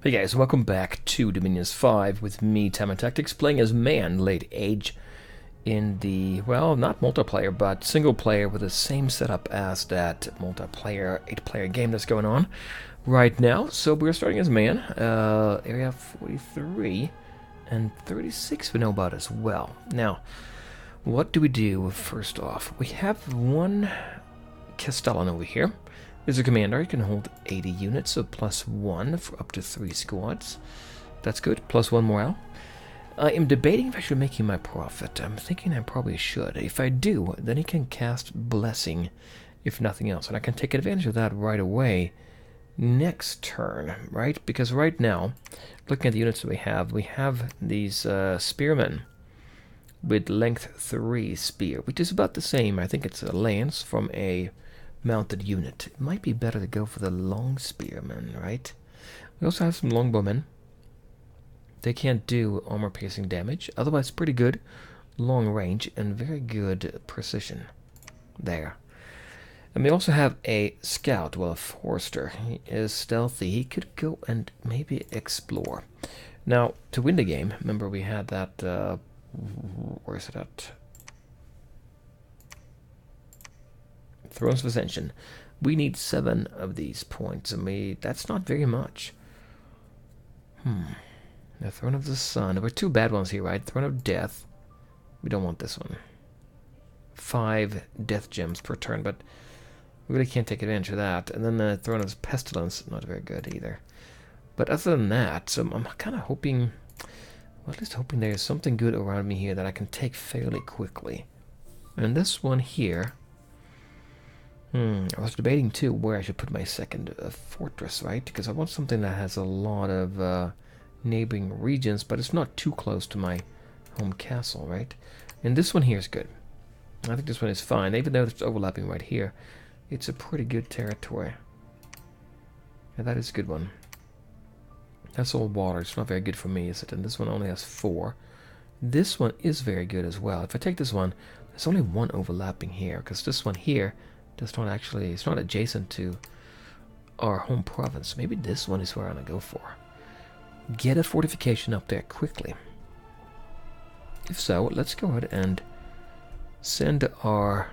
Hey guys, welcome back to Dominions 5 with me, DasTactics, playing as Man Late Age in the, well, not multiplayer, but single player with the same setup as that multiplayer 8-player game that's going on right now. So we're starting as Man, area 43 and 36 we know about as well. Now, what do we do first off? We have one Castellan over here. As a commander, you can hold 80 units, so +1 for up to 3 squads. That's good. +1 morale. I am debating if I should make him my prophet. I'm thinking I probably should. If I do, then he can cast Blessing, if nothing else. And I can take advantage of that right away next turn, right? Because right now, looking at the units that we have these spearmen with length 3 spear, which is about the same. I think it's a lance from a mounted unit. It might be better to go for the long spearmen, right? We also have some longbowmen. They can't do armor piercing damage, otherwise pretty good long range and very good precision there. And we also have a scout, well, a forester. He is stealthy. He could go and maybe explore. Now, to win the game, remember we had that, where is it at? Thrones of Ascension. We need 7 of these points, and that's not very much. The Throne of the Sun. There were 2 bad ones here, right? Throne of Death. We don't want this one. 5 death gems per turn, but we really can't take advantage of that. And then the Throne of Pestilence, not very good either. But other than that, so I'm kind of hoping, well, at least hoping there's something good around me here that I can take fairly quickly. And this one here, I was debating too where I should put my second fortress, right? Because I want something that has a lot of neighboring regions, but it's not too close to my home castle, right? And this one here is good. I think this one is fine, even though it's overlapping right here. It's a pretty good territory. Yeah, that is a good one. That's all water. It's not very good for me, is it? And this one only has 4. This one is very good as well. If I take this one, there's only 1 overlapping here, because this one here does not actually, it's not adjacent to our home province. Maybe this one is where I'm going to go for. Get a fortification up there quickly. If so, let's go ahead and send our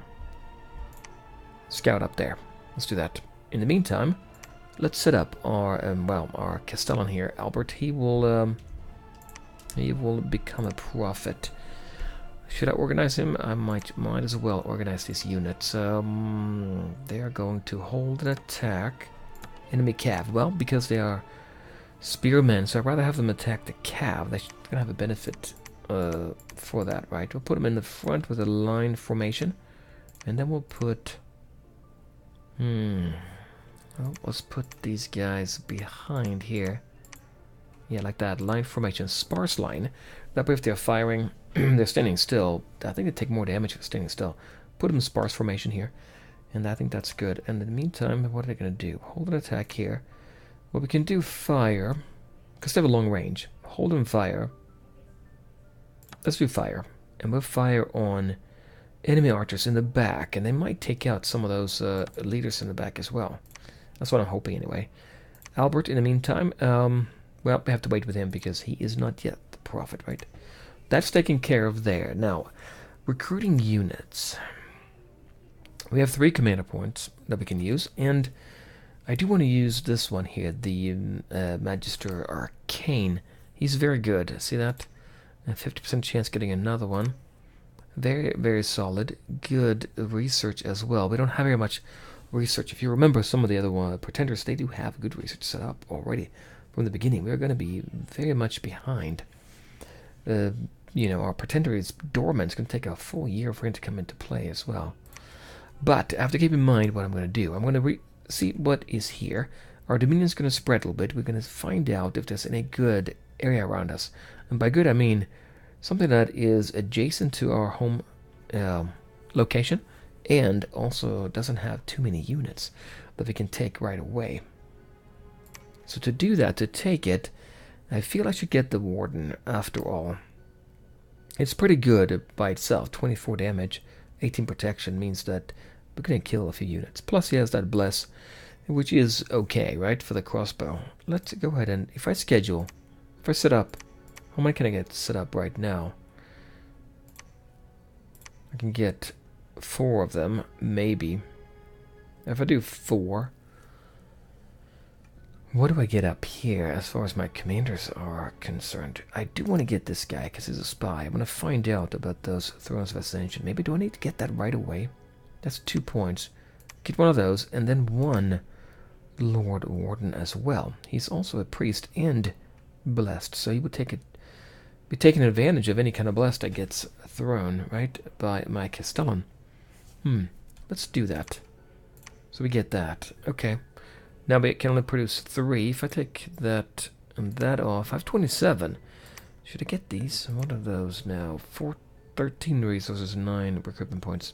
scout up there. Let's do that. In the meantime, let's set up our, our Castellan here. Albert, he will become a prophet. Should I organize him? I might as well organize these units. They are going to hold an attack. Enemy cav. Well, because they are spearmen, so I'd rather have them attack the cav. They're going to have a benefit for that, right? We'll put them in the front with a line formation. And then we'll put... well, let's put these guys behind here. Yeah, like that. Line formation. Sparse line. That way if they're firing... they're standing still. I think they take more damage for standing still. Put them in sparse formation here. And I think that's good. And in the meantime, what are they going to do? Hold an attack here. Well, we can do fire. Because they have a long range. Hold and fire. Let's do fire. And we'll fire on enemy archers in the back. And they might take out some of those leaders in the back as well. That's what I'm hoping anyway. Albert, in the meantime, well, we have to wait with him because he is not yet the prophet, right? That's taken care of there. Now, recruiting units. We have 3 commander points that we can use, and I do want to use this one here, the Magister Arcane. He's very good. See that? A 50% chance getting another one. Very, very solid. Good research as well. We don't have very much research. If you remember some of the other pretenders, they do have good research set up already from the beginning. We're going to be very much behind. You know, our pretender is dormant. It's going to take a full year for him to come into play as well. But I have to keep in mind what I'm going to do. I'm going to see what is here. Our dominion is going to spread a little bit. We're going to find out if there's any good area around us. And by good, I mean something that is adjacent to our home location and also doesn't have too many units that we can take right away. So to do that, to take it, I feel I should get the Warden after all. It's pretty good by itself. 24 damage, 18 protection means that we're going to kill a few units. Plus he has that Bless, which is okay, right, for the crossbow. let's go ahead and, if I schedule, if I set up, how many can I get set up right now? I can get 4 of them, maybe. If I do 4, what do I get up here as far as my commanders are concerned? I do want to get this guy because he's a spy. I want to find out about those Thrones of Ascension. Maybe do I need to get that right away? That's 2 points. Get one of those, and then 1 Lord Warden as well. He's also a priest and blessed, so he would be taking advantage of any kind of blessed that gets thrown, right, by my Castellan. Let's do that. So we get that. Okay. Now we can only produce 3. If I take that and that off, I have 27. Should I get these? What are those now? 13 resources, 9 recruitment points.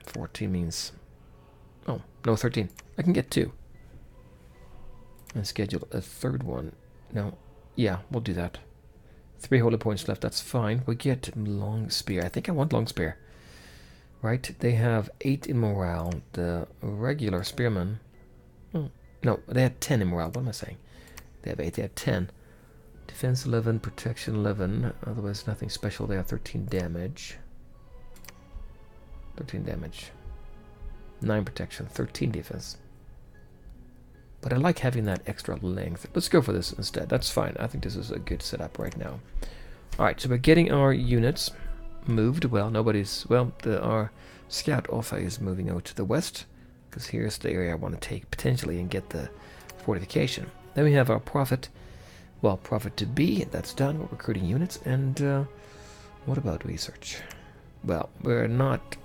14 means... Oh, no, 13. I can get 2. And schedule a 3rd one. No, yeah, we'll do that. 3 holy points left, that's fine. We get long spear. I think I want long spear. Right, they have 8 in morale. The regular spearmen... Oh, no, they had 10 in morale. What am I saying? They have 8, they have 10. Defense 11, protection 11. Otherwise, nothing special. They have 13 damage. 13 damage. 9 protection, 13 defense. But I like having that extra length. Let's go for this instead. That's fine. I think this is a good setup right now. Alright, so we're getting our units moved. Well, our scout Offa is moving out to the west, because here's the area I want to take potentially and get the fortification. Then we have our prophet. Well, prophet to be, that's done. We're recruiting units. And what about research? Well, we're not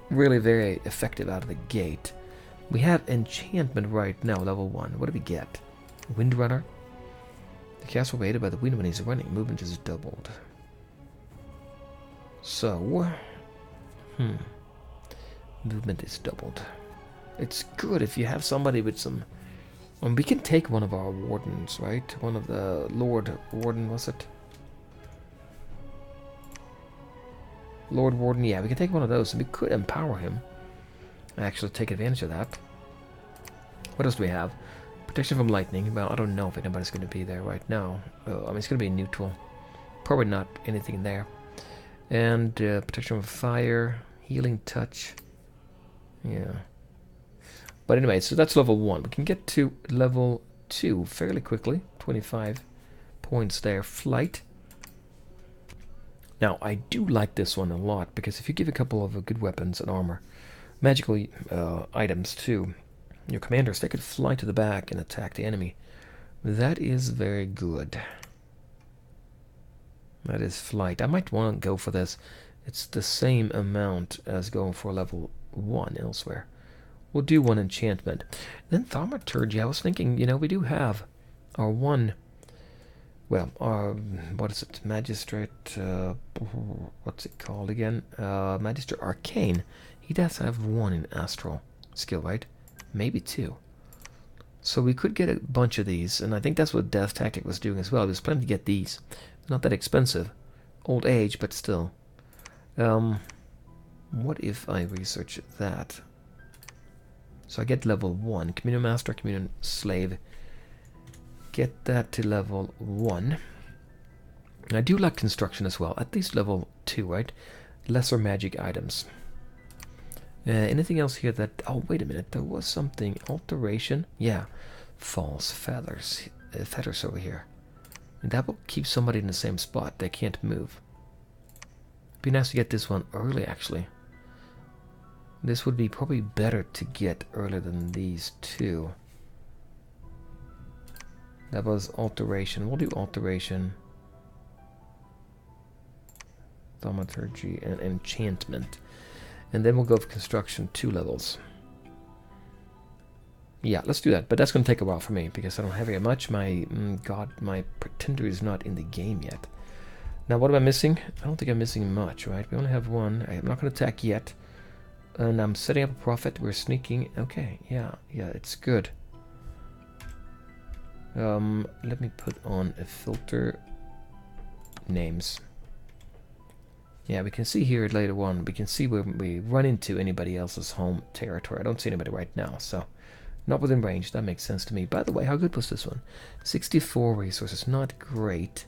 really very effective out of the gate. We have enchantment right now, level 1. What do we get? Windrunner. The castle raided by the wind when he's running. Movement is doubled. So, movement is doubled. It's good if you have somebody with some... we can take one of our wardens, right? One of the Lord Warden, was it? Lord Warden, yeah, we can take one of those, and we could empower him. Actually take advantage of that. What else do we have? Protection from lightning. Well, I don't know if anybody's going to be there right now. I mean, it's going to be neutral. Probably not anything there. And protection from fire, healing touch. Yeah. But anyway, so that's level 1. We can get to level 2 fairly quickly. 25 points there. Flight. Now, I do like this one a lot, because if you give a couple of good weapons and armor, magical items to your commanders, they could fly to the back and attack the enemy. That is very good. That is flight. I might want to go for this. It's the same amount as going for level 1 elsewhere. We'll do 1 enchantment. Then thaumaturgy, I was thinking, we do have our 1... Well, what is it? Magistrate, what's it called again? Magister Arcane. He does have 1 in Astral skill, right? Maybe 2. So we could get a bunch of these, and I think that's what DasTactic was doing as well. He was planning to get these. Not that expensive. Old age, but still. What if I research that? So I get level 1. Communion Master, Communion Slave. Get that to level 1. And I do like construction as well. At least level 2, right? Lesser magic items. Anything else here that... Oh, wait a minute. There was something. Alteration. Yeah. False feathers. Feathers over here. And that will keep somebody in the same spot. They can't move. Be nice to get this one early, actually. This would be probably better to get earlier than these two. That was alteration. We'll do alteration, thaumaturgy, and enchantment. And then we'll go for construction 2 levels. Yeah, let's do that. But that's going to take a while for me because I don't have very much. My my pretender is not in the game yet. Now, what am I missing? I don't think I'm missing much, right? We only have 1. I'm not going to attack yet. And I'm setting up a prophet. We're sneaking. Okay, yeah, it's good. Let me put on a filter. Names. Yeah, we can see here later on. We can see where we run into anybody else's home territory. I don't see anybody right now, so Not within range. That makes sense to me. By the way, how good was this one? 64 resources. Not great.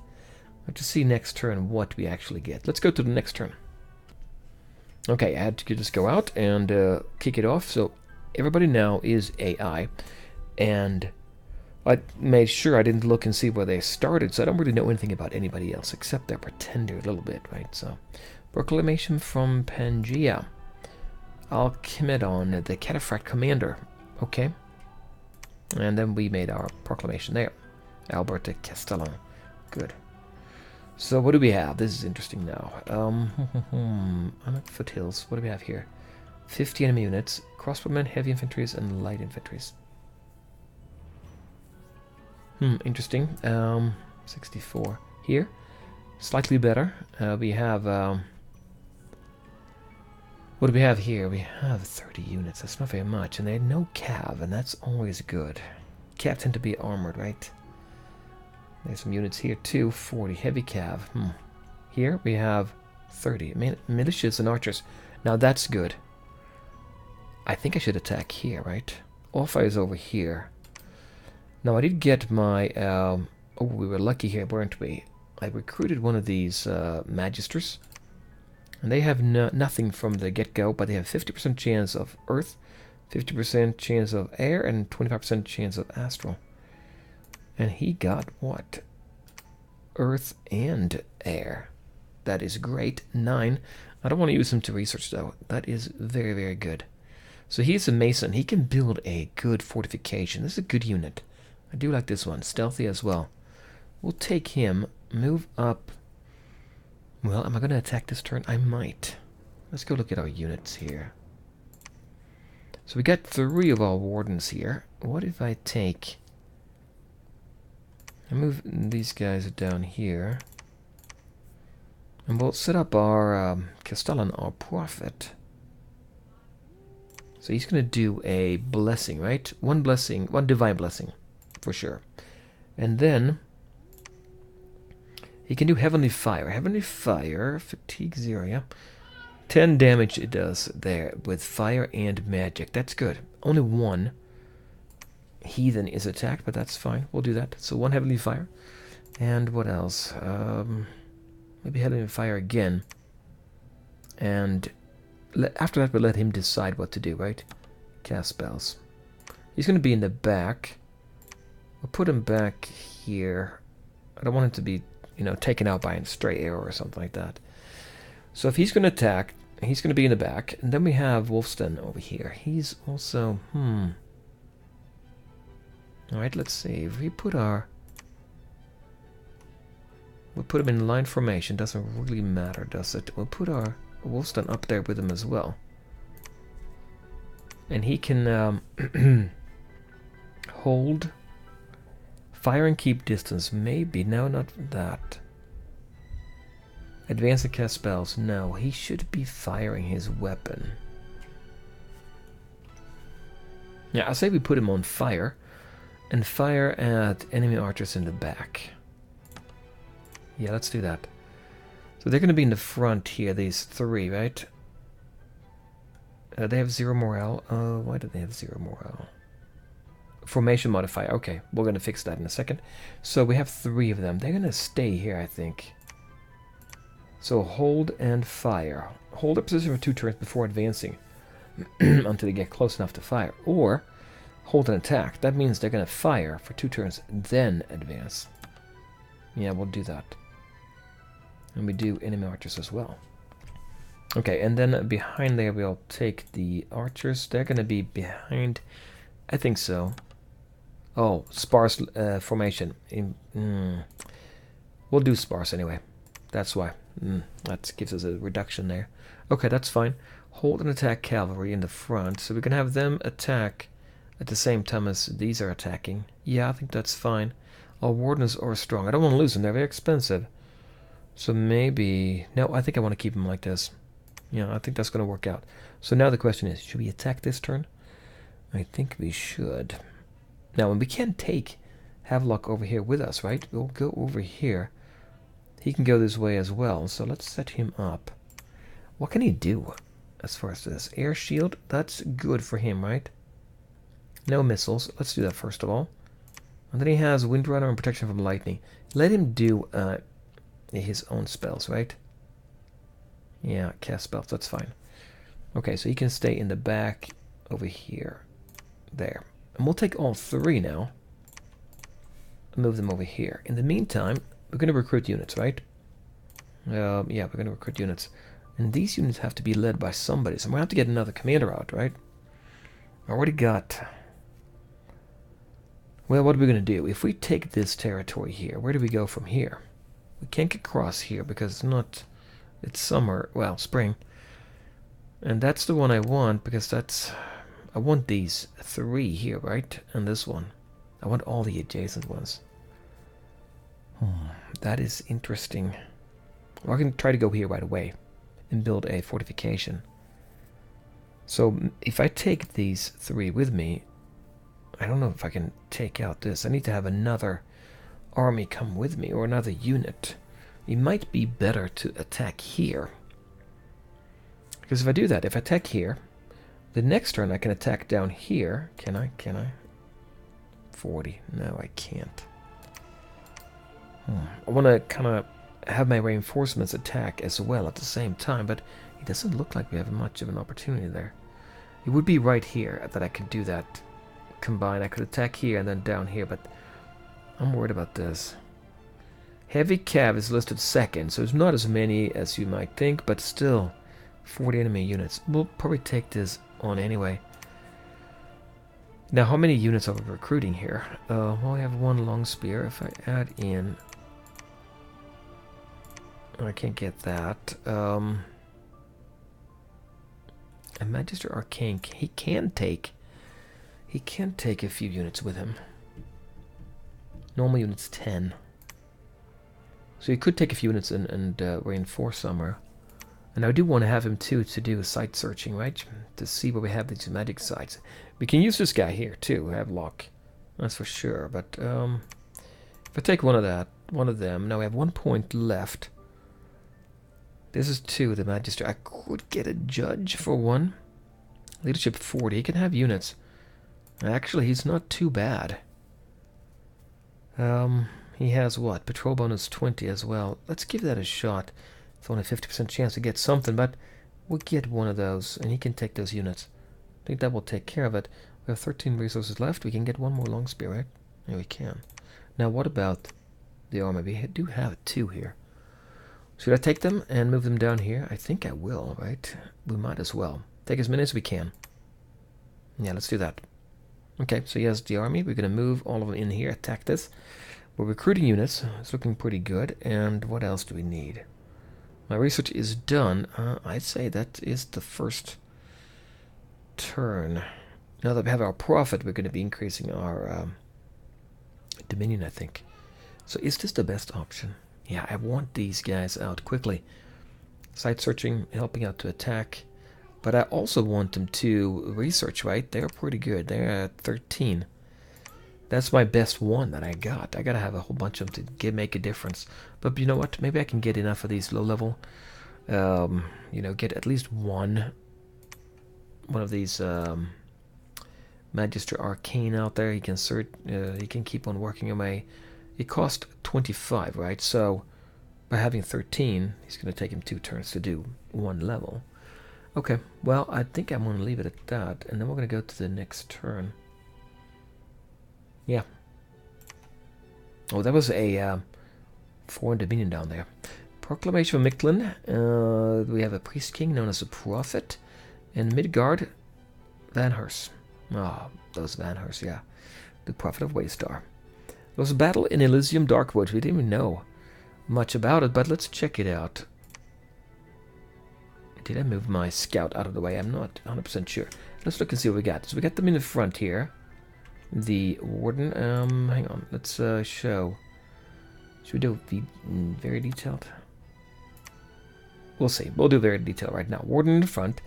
Let's just see next turn what we actually get. Let's go to the next turn. Okay, I had to just go out and kick it off. So everybody now is AI. And I made sure I didn't look and see where they started. So I don't really know anything about anybody else except their pretender a little bit, right? So, proclamation from Pangea. Alchemedon, the Cataphract Commander. Okay. And then we made our proclamation there. Alberta Castellan. Good. So what do we have? This is interesting now. I'm at foothills. What do we have here? 50 enemy units, crossbowmen, heavy infantries, and light infantries. Interesting. 64 here. Slightly better. We have... what do we have here? We have 30 units. That's not very much. And they had no cav, and that's always good. Cav tend to be armored, right? There's some units here too. 40 heavy cav. Here we have 30 militias and archers. Now that's good. I think I should attack here, right? Alpha is over here. Now I did get my... oh, we were lucky here, weren't we? I recruited one of these magisters. And they have nothing from the get-go, but they have 50% chance of earth, 50% chance of air, and 25% chance of astral. And he got what? Earth and air. That is great. 9. I don't want to use him to research, though. That is very, very good. So he's a mason. He can build a good fortification. This is a good unit. I do like this one. Stealthy as well. We'll take him, move up. Well, am I going to attack this turn? I might. Let's go look at our units here. So we got 3 of our wardens here. What if I take... I move these guys down here. And we'll set up our Castellan, our prophet. So he's going to do a blessing, right? One blessing, one divine blessing, for sure. And then... he can do Heavenly Fire. Heavenly Fire, fatigue 0, yeah. 10 damage it does there with fire and magic. That's good. Only 1 heathen is attacked, but that's fine. We'll do that. So 1 Heavenly Fire. And what else? Maybe Heavenly Fire again. And after that, we'll let him decide what to do, right? Cast spells. He's going to be in the back. We'll put him back here. I don't want him to be... taken out by a stray arrow or something like that. So if he's going to attack, he's going to be in the back. And then we have Wolfston over here. He's also... Alright, let's see. If we put our... we'll put him in line formation. Doesn't really matter, does it? We'll put our Wolfston up there with him as well. And he can hold... fire and keep distance. Maybe. No, not that. Advance and cast spells. No, he should be firing his weapon. Yeah, I say we put him on fire. And fire at enemy archers in the back. Yeah, let's do that. So they're going to be in the front here, these 3, right? They have 0 morale. Why do they have 0 morale? Formation modifier. Okay, we're going to fix that in a second. So we have 3 of them. They're going to stay here, I think. So hold and fire. Hold a position for 2 turns before advancing until they get close enough to fire. Or hold an attack. That means they're going to fire for 2 turns, then advance. Yeah, we'll do that. And we do enemy archers as well. Okay, and then behind there we'll take the archers. They're going to be behind... I think so. Oh, sparse formation. We'll do sparse anyway. That's why. That gives us a reduction there. Okay, that's fine. Hold and attack cavalry in the front. So we can have them attack at the same time as these are attacking. Yeah, I think that's fine. Our wardens are strong. I don't want to lose them. They're very expensive. So maybe... no, I think I want to keep them like this. Yeah, I think that's going to work out. So now the question is, should we attack this turn? I think we should. Now, and we can't take Havelock over here with us, right? We'll go over here. He can go this way as well, so let's set him up. What can he do as far as this? Air shield, that's good for him, right? No missiles. Let's do that first of all. And then he has Windrunner and protection from lightning. Let him do his own spells, right? Yeah, cast spells, that's fine. Okay, so he can stay in the back over here. There. And we'll take all three now. And move them over here. In the meantime, we're going to recruit units, right? Yeah, we're going to recruit units. And these units have to be led by somebody. So I'm going to have to get another commander out, right? I already got... Well, what are we going to do? If we take this territory here, where do we go from here? We can't get across here because it's not... It's summer, well, spring. And that's the one I want because that's... I want these three here, right? And this one. I want all the adjacent ones. That is interesting. Well, I can try to go here right away and build a fortification. So if I take these three with me, I don't know if I can take out this. I need to have another army come with me or another unit. It might be better to attack here. Because if I do that, if I attack here, the next turn I can attack down here. Can I? 40. No, I can't. I want to kind of have my reinforcements attack as well at the same time, but it doesn't look like we have much of an opportunity there. It would be right here that I could do that combine. I could attack here and then down here, but I'm worried about this. Heavy cav is listed second, so it's not as many as you might think, but still 40 enemy units. We'll probably take this on anyway. Now, how many units are we recruiting here? Well, we have one long spear. If I add in... I can't get that. A Magister Arcane, he can take a few units with him. Normal units 10. So he could take a few units and reinforce somewhere. And I do want to have him too to do site searching, right? To see where we have these magic sites. We can use this guy here too, Havelock. That's for sure. But if I take one of them, now we have 1 point left. This is 2, the Magister. I could get a judge for 1. Leadership 40. He can have units. Actually, he's not too bad. He has what? Patrol bonus 20 as well. Let's give that a shot. It's only a 50% chance to get something, but we'll get one of those, and he can take those units. I think that will take care of it. We have 13 resources left. We can get one more long spear, right? Yeah, we can. Now, what about the armor? We do have 2 here. Should I take them and move them down here? I think I will, right? We might as well. Take as many as we can. Yeah, let's do that. Okay, so he has the army. We're going to move all of them in here, attack this. We're recruiting units. It's looking pretty good. And what else do we need? My research is done. I'd say that is the first turn. Now that we have our profit, we're going to be increasing our dominion, I think. So is this the best option? Yeah, I want these guys out quickly. Site searching, helping out to attack. But I also want them to research, right? They're pretty good. They're at 13. That's my best one that I got. I gotta have a whole bunch of them to make a difference. But you know what? Maybe I can get enough of these low level. You know, get at least one of these Magister Arcane out there. He can keep on working away. It cost 25, right? So by having 13, he's going to take him 2 turns to do 1 level. Okay, well, I think I'm going to leave it at that, and then we're going to go to the next turn. Yeah. Oh, that was a foreign dominion down there. Proclamation of Mictlan. We have a priest king known as a prophet. And Midgard, Vanhurst. Ah, those Vanhurst, yeah. The prophet of WadeStar. There was a battle in Elysium Darkwood. We didn't even know much about it, but let's check it out. Did I move my scout out of the way? I'm not 100% sure. Let's look and see what we got. So we got them in the front here. The warden. Hang on. Let's show. Should we do very detailed? We'll see. We'll do very detailed right now. Warden in the front.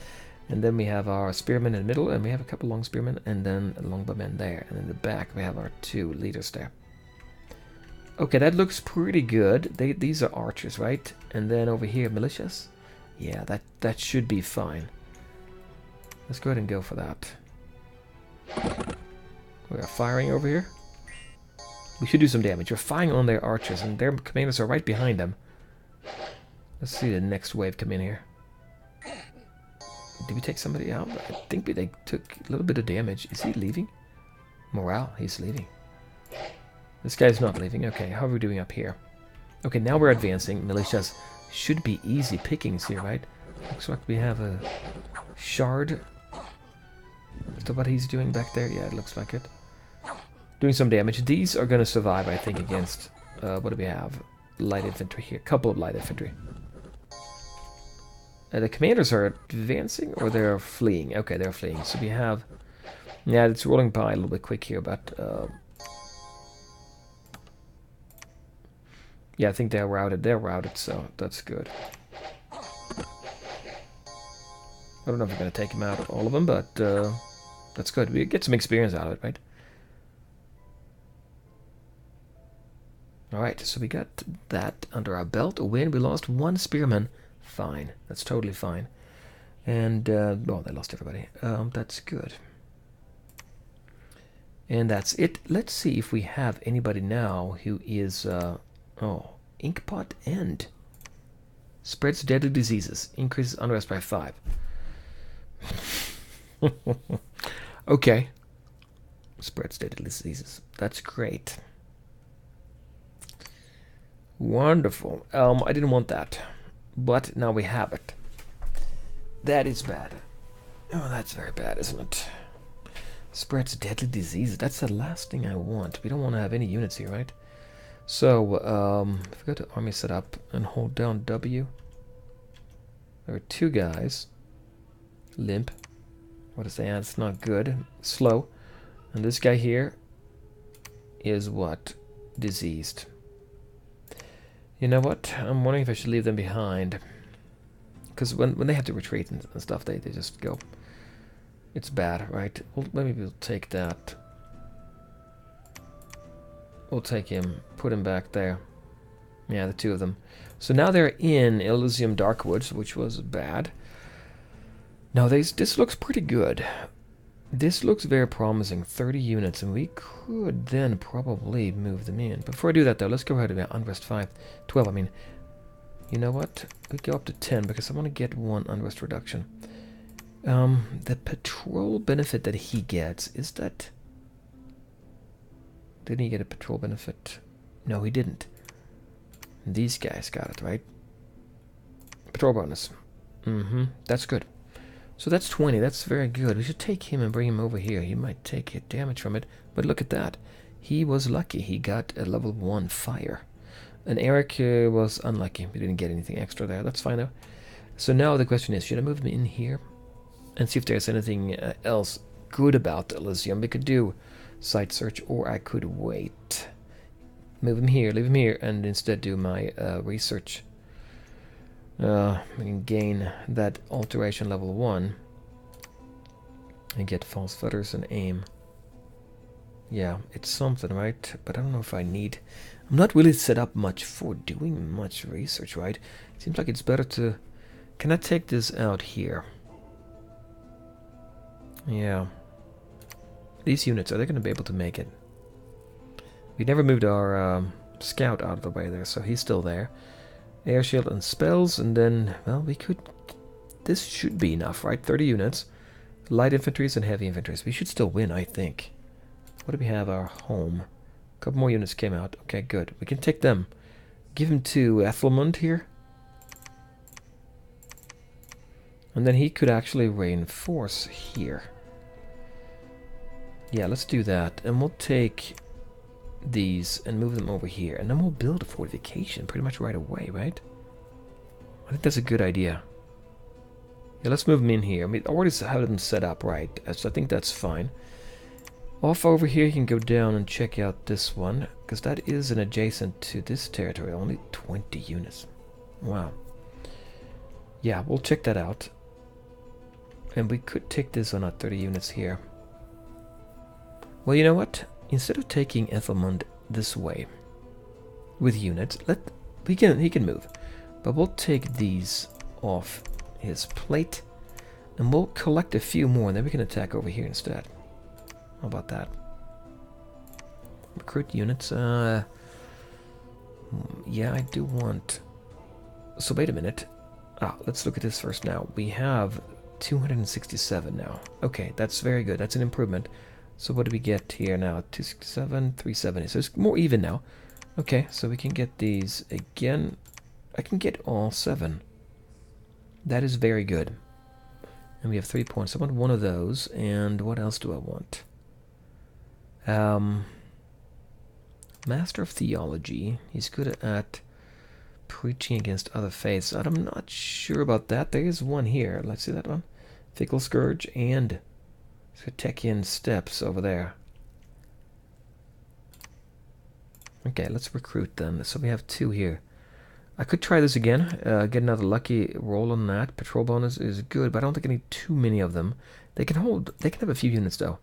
And then we have our spearmen in the middle. And we have a couple long spearmen. And then a longbowmen there. And in the back we have our 2 leaders there. Okay, that looks pretty good. These are archers, right? And then over here, militias. Yeah, that should be fine. Let's go ahead and go for that. We are firing over here. We should do some damage. We're firing on their archers, and their commanders are right behind them. Let's see the next wave come in here. Did we take somebody out? I think they took a little bit of damage. Is he leaving? Morale, he's leaving. This guy's not leaving. Okay, how are we doing up here? Okay, now we're advancing. Militias should be easy pickings here, right? Looks like we have a shard. Is that what he's doing back there? Yeah, it looks like it. Doing some damage. These are going to survive, I think, against... what do we have? Light infantry here. Couple of light infantry. The commanders are advancing, or they're fleeing? Okay, they're fleeing. So we have... Yeah, it's rolling by a little bit quick here, but... yeah, I think they're routed. They're routed, so that's good. I don't know if we're going to take them out, all of them, but that's good. We get some experience out of it, right? Alright, so we got that under our belt. A win. We lost one spearman. Fine. That's totally fine. And, well, they lost everybody. That's good. And that's it. Let's see if we have anybody now who is... oh, Inkpot End. Spreads deadly diseases. Increases unrest by 5. Okay. Spreads deadly diseases. That's great. Wonderful. I didn't want that. But now we have it. That is bad. Oh, that's very bad, isn't it? Spreads deadly diseases. That's the last thing I want. We don't want to have any units here, right? So, if we go to army setup and hold down W, there are 2 guys. Limp. What is that? It's not good. Slow. And this guy here is what? Diseased. You know what? I'm wondering if I should leave them behind. Because when they have to retreat and stuff, they just go. It's bad, right? Well, maybe we'll take that. We'll take him, put him back there. Yeah, the 2 of them. So now they're in Elysium Darkwoods, which was bad. Now this looks pretty good. This looks very promising. 30 units, and we could then probably move them in. Before I do that, though, let's go ahead and unrest 5. 12, I mean. You know what? We go up to 10, because I want to get 1 unrest reduction. The patrol benefit that he gets, is that... Didn't he get a patrol benefit? No, he didn't. These guys got it, right? Patrol bonus. That's good. So that's 20. That's very good. We should take him and bring him over here. He might take damage from it. But look at that. He was lucky. He got a level 1 fire. And Eric was unlucky. We didn't get anything extra there. That's fine, though. So now the question is, should I move him in here? And see if there's anything else good about Elysium. We could do site search, or I could wait. Move him here, leave him here, and instead do my research. We can gain that alteration level 1 and get false feathers and aim. Yeah, it's something, right? But I don't know if I need... I'm not really set up much for doing much research, right? It seems like it's better to... Can I take this out here? Yeah. These units, are they going to be able to make it? We never moved our scout out of the way there, so he's still there. Air shield and spells, and then, well, we could... This should be enough, right? 30 units. Light infantries and heavy infantries. We should still win, I think. What do we have? Our home. A couple more units came out. Okay, good. We can take them. Give him to Ethelmund here. And then he could actually reinforce here. Yeah, let's do that. And we'll take these and move them over here. And then we'll build a fortification pretty much right away, right? I think that's a good idea. Yeah, let's move them in here. I mean, I already have them set up right, so I think that's fine. Off over here, you can go down and check out this one, because that is an adjacent to this territory. Only 20 units. Wow. Yeah, we'll check that out. And we could take this on our 30 units here. Well, you know what? Instead of taking Ethelmund this way with units, he can move. But we'll take these off his plate, and we'll collect a few more, and then we can attack over here instead. How about that? recruit units. Yeah, I do want... So wait a minute. Let's look at this first now. We have 267 now. Okay, that's very good. That's an improvement. So what do we get here now? 267, 370. So it's more even now. Okay, so we can get these again. I can get all 7. That is very good. And we have 3 points. I want one of those. And what else do I want? Master of Theology. He's good at preaching against other faiths. I'm not sure about that. There is one here. Let's see that one. Fickle Scourge and Satekian Steps over there. Okay, let's recruit then. So we have 2 here. I could try this again. Get another lucky roll on that. Patrol bonus is good, but I don't think I need too many of them. They can have a few units though.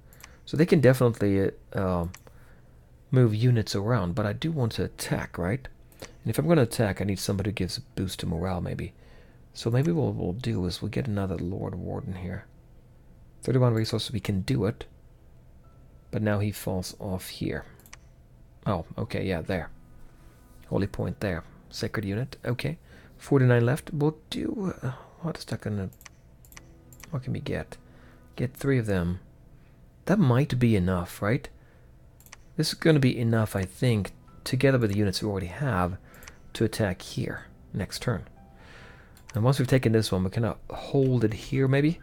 So they can definitely move units around, but I do want to attack, right? And if I'm going to attack, I need somebody who gives a boost to morale, maybe. So maybe what we'll do is we'll get another Lord Warden here. 31 resources, we can do it. But now he falls off here. Oh, okay, yeah, there. Holy point there. Sacred unit, okay. 49 left. We'll do... what is that going to... What can we get? Get 3 of them. That might be enough, right? This is going to be enough, I think, together with the units we already have, to attack here next turn. And once we've taken this one, we can hold it here, maybe.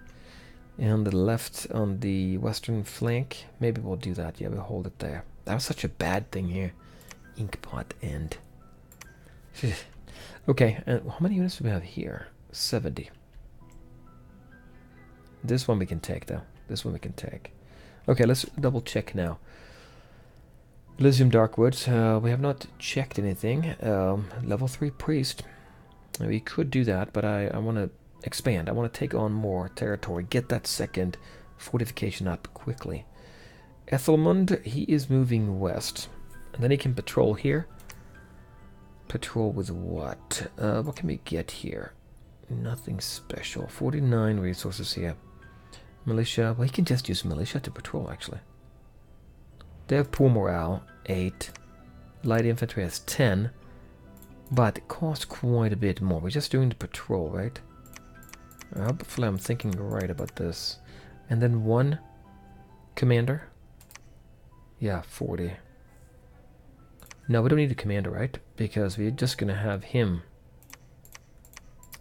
And the left on the western flank. Maybe we'll do that. Yeah, we'll hold it there. That was such a bad thing here. Inkpot end. Okay, and how many units do we have here? 70. This one we can take, though. This one we can take. Okay, let's double check now. Elysium Darkwoods. We have not checked anything. Level 3 Priest. We could do that, but I want to expand. I want to take on more territory. Get that second fortification up quickly. Ethelmund, he is moving west. And then he can patrol here. Patrol with what? What can we get here? Nothing special. 49 resources here. Militia. Well, he can just use militia to patrol, actually. They have poor morale. 8. Light infantry has 10. But it costs quite a bit more. We're just doing the patrol, right? Hopefully I'm thinking right about this. And then 1 commander. Yeah, 40. No, we don't need a commander, right? Because we're just going to have him.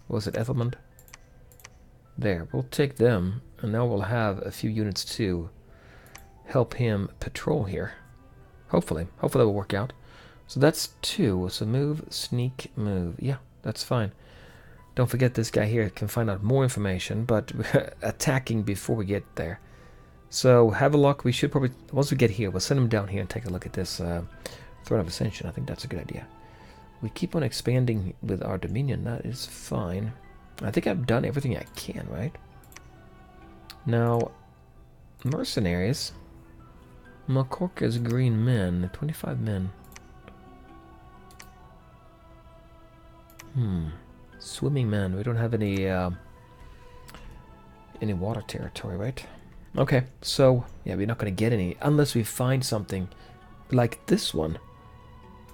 What was it, Ethelmund? There, we'll take them. And now we'll have a few units to help him patrol here. Hopefully. Hopefully that will work out. So that's 2. So move, sneak, move. Yeah, that's fine. Don't forget this guy here can find out more information, but we're attacking before we get there. So have a look. We should probably, once we get here, we'll send him down here and take a look at this Throne of Ascension. I think that's a good idea. We keep on expanding with our Dominion. That is fine. I think I've done everything I can, right? Now, mercenaries. Malkorka's green men. 25 men. Swimming men. We don't have any water territory, right? Okay, so yeah, we're not going to get any unless we find something like this one.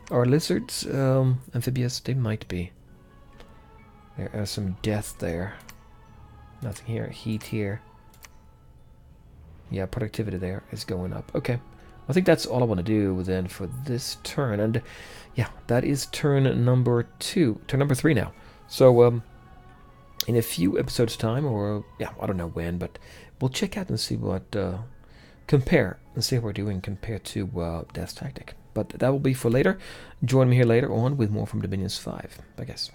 Are lizards amphibious? They might be. There are some death there. Nothing here. Heat here. Yeah, productivity there is going up. Okay. I think that's all I want to do then for this turn. And yeah, that is turn number 2. Turn number 3 now. So in a few episodes time, or yeah, I don't know when, but we'll check out and see what compare and see how we're doing compared to DasTactic. But that will be for later. Join me here later on with more from Dominions 5, I guess.